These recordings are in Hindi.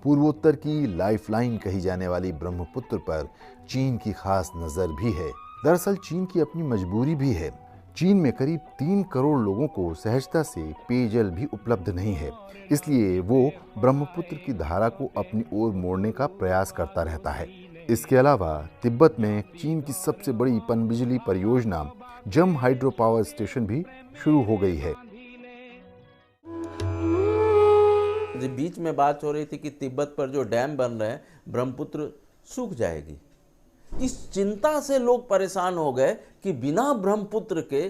पूर्वोत्तर की लाइफलाइन कही जाने वाली ब्रह्मपुत्र पर चीन की खास नजर भी है। दरअसल चीन की अपनी मजबूरी भी है। चीन में करीब 3 करोड़ लोगों को सहजता से पेयजल भी उपलब्ध नहीं है, इसलिए वो ब्रह्मपुत्र की धारा को अपनी ओर मोड़ने का प्रयास करता रहता है। इसके अलावा तिब्बत में चीन की सबसे बड़ी पनबिजली परियोजना जम हाइड्रो पावर स्टेशन भी शुरू हो गई है। बीच में बात हो रही थी कि तिब्बत पर जो डैम बन रहे हैं ब्रह्मपुत्र सूख जाएगी। इस चिंता से लोग परेशान हो गए कि बिना ब्रह्मपुत्र के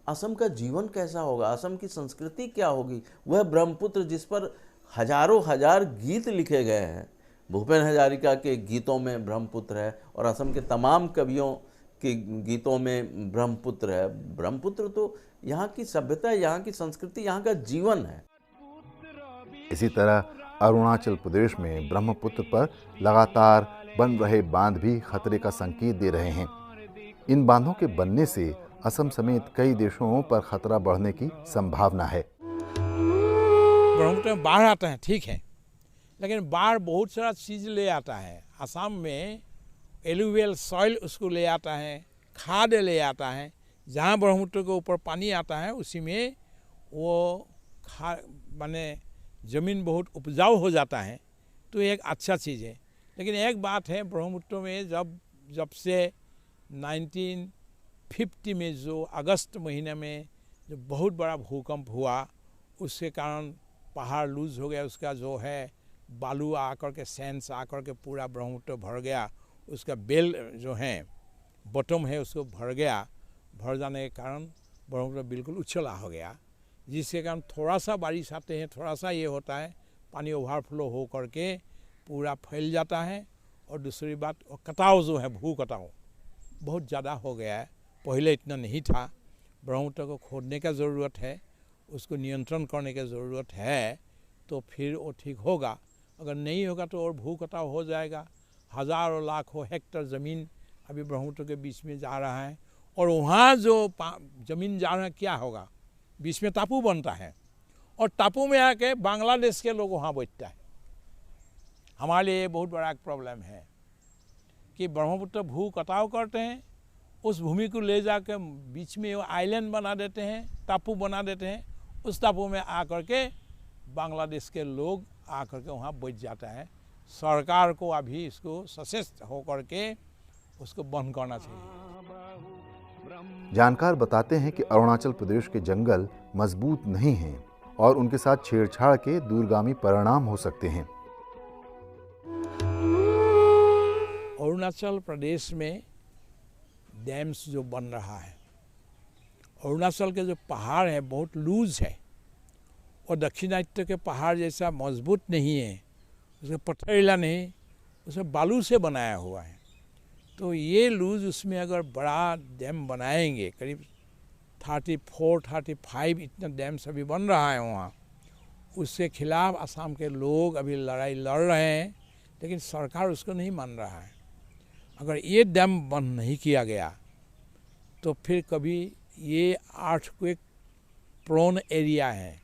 असम का जीवन कैसा होगा, असम की संस्कृति क्या होगी। वह ब्रह्मपुत्र जिस पर हजारों हजार गीत लिखे गए हैं, भूपेन हजारिका के गीतों में ब्रह्मपुत्र है और असम के तमाम कवियों के गीतों में ब्रह्मपुत्र है। ब्रह्मपुत्र तो यहाँ की सभ्यता, यहाँ की संस्कृति, यहाँ का जीवन है। इसी तरह अरुणाचल प्रदेश में ब्रह्मपुत्र पर लगातार बन रहे बांध भी खतरे का संकेत दे रहे हैं। इन बांधों के बनने से असम समेत कई देशों पर खतरा बढ़ने की संभावना है। ब्रह्मपुत्र में बाढ़ आता है, ठीक है, लेकिन बाढ़ बहुत सारा चीज़ ले आता है। असम में एलुवियल सॉइल उसको ले आता है, खाद ले आता है। जहाँ ब्रह्मपुत्र के ऊपर पानी आता है उसी में वो माने ज़मीन बहुत उपजाऊ हो जाता है, तो एक अच्छा चीज़ है। लेकिन एक बात है, ब्रह्मपुत्र में जब से 1950 में जो अगस्त महीने में जो बहुत बड़ा भूकंप हुआ, उसके कारण पहाड़ लूज हो गया, उसका जो है बालू आकर के सैंड आकर के पूरा ब्रह्मपुत्र भर गया। उसका बेल जो है बॉटम है उसको भर गया। भर जाने के कारण ब्रह्मपुत्र बिल्कुल उछला हो गया, जिसके कारण थोड़ा सा बारिश आते हैं, थोड़ा सा ये होता है, पानी ओवरफ्लो हो करके पूरा फैल जाता है। और दूसरी बात, कटाव जो है, भू कटाव बहुत ज़्यादा हो गया है, पहले इतना नहीं था। ब्रह्मपुत्र को खोदने का ज़रूरत है, उसको नियंत्रण करने की ज़रूरत है, तो फिर वो ठीक होगा। अगर नहीं होगा तो और भू कटाव हो जाएगा। हज़ारों लाखों हेक्टेयर ज़मीन अभी ब्रह्मपुत्र के बीच में जा रहा है, और वहाँ जो ज़मीन जा रहा है क्या होगा, बीच में टापू बनता है, और टापू में आके बांग्लादेश के लोग वहाँ बैठता है। हमारे लिए बहुत बड़ा एक प्रॉब्लम है कि ब्रह्मपुत्र भू कटाव करते हैं, उस भूमि को ले जाकर बीच में वो आइलैंड बना देते हैं, टापू बना देते हैं। उस टापू में आकर के बांग्लादेश के लोग आकर के वहाँ बैठ जाता है। सरकार को अभी इसको सचेत होकर के उसको बंद करना चाहिए। जानकार बताते हैं कि अरुणाचल प्रदेश के जंगल मजबूत नहीं हैं और उनके साथ छेड़छाड़ के दूरगामी परिणाम हो सकते हैं। अरुणाचल प्रदेश में डैम्स जो बन रहा है, अरुणाचल के जो पहाड़ है बहुत लूज है और दक्षिणात्य के पहाड़ जैसा मजबूत नहीं है, उसका पथरीला नहीं, उसे बालू से बनाया हुआ है। तो ये लूज उसमें अगर बड़ा डैम बनाएंगे, करीब 34-35 इतना डैम्स अभी बन रहा है वहाँ, उसके खिलाफ असम के लोग अभी लड़ाई लड़ रहे हैं, लेकिन सरकार उसको नहीं मान रहा है। अगर ये डैम बंद नहीं किया गया तो फिर कभी ये अर्थक्वेक प्रोन एरिया है,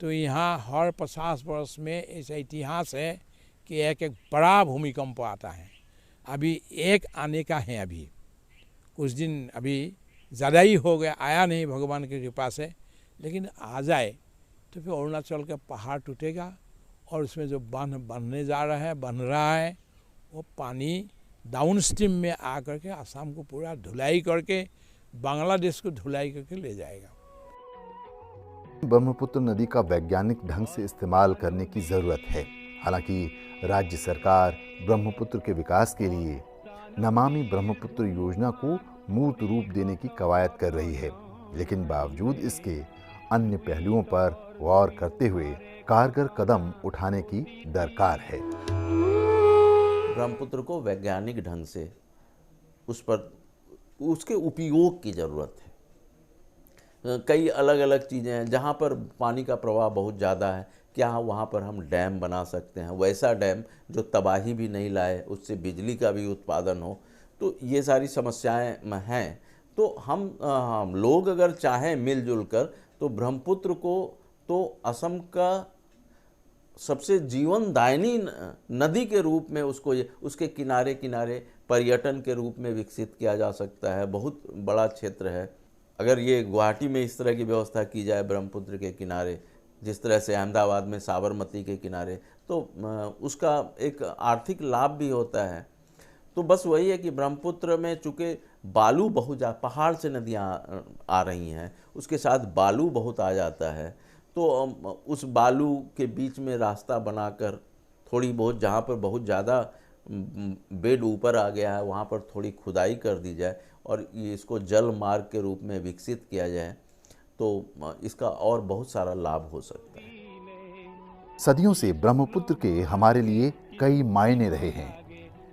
तो यहाँ हर 50 वर्ष में ऐसा इतिहास है कि एक बड़ा भूमिकंप आता है। अभी एक आने का है, अभी कुछ दिन अभी ज़्यादा ही हो गया, आया नहीं भगवान की कृपा से, लेकिन आ जाए तो फिर अरुणाचल का पहाड़ टूटेगा और उसमें जो बांध बनने जा रहा है, बन रहा है, वो पानी डाउन स्ट्रीम में आकर के असम को पूरा धुलाई करके बांग्लादेश को धुलाई करके ले जाएगा। ब्रह्मपुत्र नदी का वैज्ञानिक ढंग से इस्तेमाल करने की जरूरत है। हालांकि राज्य सरकार ब्रह्मपुत्र के विकास के लिए नमामि ब्रह्मपुत्र योजना को मूर्त रूप देने की कवायद कर रही है, लेकिन बावजूद इसके अन्य पहलुओं पर गौर करते हुए कारगर कदम उठाने की दरकार है। ब्रह्मपुत्र को वैज्ञानिक ढंग से उस पर उसके उपयोग की ज़रूरत है। कई अलग अलग चीज़ें हैं, जहाँ पर पानी का प्रवाह बहुत ज़्यादा है, क्या वहाँ पर हम डैम बना सकते हैं, वैसा डैम जो तबाही भी नहीं लाए, उससे बिजली का भी उत्पादन हो। तो ये सारी समस्याएं हैं। तो हम लोग अगर चाहें मिलजुल कर, तो ब्रह्मपुत्र को तो असम का सबसे जीवनदायिनी नदी के रूप में उसको उसके किनारे किनारे पर्यटन के रूप में विकसित किया जा सकता है। बहुत बड़ा क्षेत्र है। अगर ये गुवाहाटी में इस तरह की व्यवस्था की जाए ब्रह्मपुत्र के किनारे, जिस तरह से अहमदाबाद में साबरमती के किनारे, तो उसका एक आर्थिक लाभ भी होता है। तो बस वही है कि ब्रह्मपुत्र में चूँकि बालू बहुत पहाड़ से नदियाँ आ रही हैं, उसके साथ बालू बहुत आ जाता है, तो उस बालू के बीच में रास्ता बनाकर थोड़ी बहुत, जहाँ पर बहुत ज़्यादा बेड ऊपर आ गया है वहाँ पर थोड़ी खुदाई कर दी जाए और इसको जल मार्ग के रूप में विकसित किया जाए, तो इसका और बहुत सारा लाभ हो सकता है। सदियों से ब्रह्मपुत्र के हमारे लिए कई मायने रहे हैं।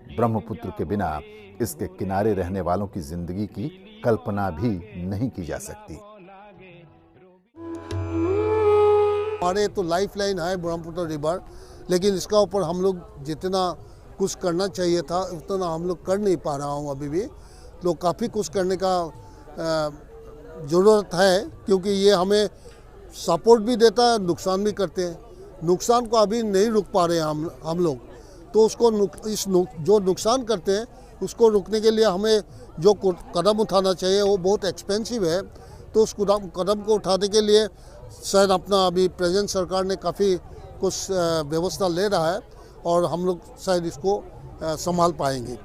ब्रह्मपुत्र के बिना इसके किनारे रहने वालों की जिंदगी की कल्पना भी नहीं की जा सकती। हमारे तो लाइफ लाइन है ब्रह्मपुत्र रिवर, लेकिन इसका ऊपर हम लोग जितना कुछ करना चाहिए था उतना हम लोग कर नहीं पा रहा हूँ अभी भी। तो काफ़ी कुछ करने का ज़रूरत है, क्योंकि ये हमें सपोर्ट भी देता है, नुकसान भी करते हैं। नुकसान को अभी नहीं रुक पा रहे हैं हम लोग, तो उसको जो नुकसान करते हैं उसको रुकने के लिए हमें जो कदम उठाना चाहिए वो बहुत एक्सपेंसिव है। तो उस कदम को उठाने के लिए शायद अपना अभी प्रेजेंट सरकार ने काफ़ी कुछ व्यवस्था ले रहा है और हम लोग शायद इसको संभाल पाएंगे।